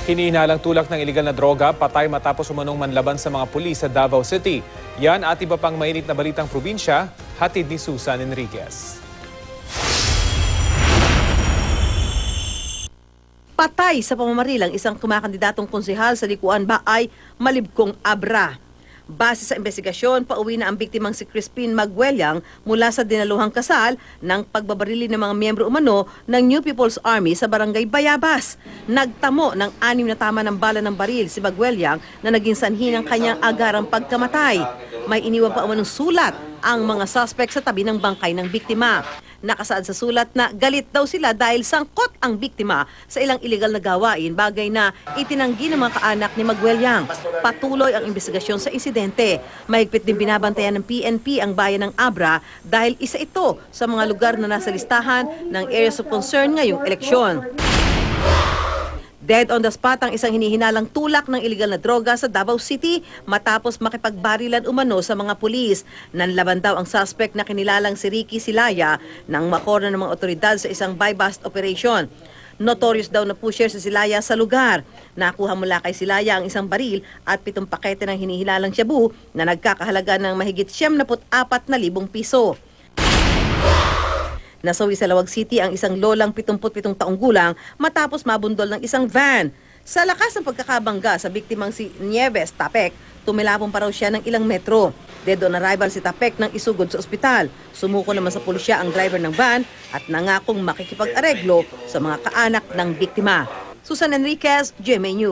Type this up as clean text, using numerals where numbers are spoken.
Hinihinalang tulak ng iligal na droga, patay matapos umanong manlaban sa mga pulis sa Davao City. Yan at iba pang mainit na balitang probinsya, hatid ni Susan Enriquez. Patay sa pamamaril ang isang kumakandidatong konsehal sa Likuan Baay, Malibkong Abra. Base sa investigasyon, pauwi na ang biktimang si Crispin Maguelyang mula sa dinaluhang kasal ng pagbabarili ng mga miyembro umano ng New People's Army sa Barangay Bayabas. Nagtamo ng 6 na tama ng bala ng baril si Maguelyang na naging sanhi ng kanyang agarang pagkamatay. May iniwan pa umanong sulat ang mga suspect sa tabi ng bangkay ng biktima. Nakasaad sa sulat na galit daw sila dahil sangkot ang biktima sa ilang iligal na gawain, bagay na itinanggi ng mga kaanak ni Maguelyang. Patuloy ang investigasyon sa insidente. Mahigpit din binabantayan ng PNP ang bayan ng Abra dahil isa ito sa mga lugar na nasa listahan ng areas of concern ngayong eleksyon. Dead on the spot ang isang hinihinalang tulak ng iligal na droga sa Davao City matapos makipagbarilan umano sa mga pulis. Nanlaban daw ang suspect na kinilalang si Ricky Silaya nang makorna ng mga otoridad sa isang buy-bust operation. Notorious daw na pusher si Silaya sa lugar. Nakuha mula kay Silaya ang isang baril at 7 pakete ng hinihilalang shabu na nagkakahalaga ng mahigit 74,000 piso. Nasawi sa Lawag City ang isang lolang 77 taong gulang matapos mabundol ng isang van. Sa lakas ng pagkakabangga sa biktimang si Nieves Tapek, tumilapon pa raw siya ng ilang metro. Dead on arrival si Tapek nang isugod sa ospital. Sumuko naman sa pulisya ang driver ng van at nangakong makikipag-areglo sa mga kaanak ng biktima. Susan Enriquez, GMA News.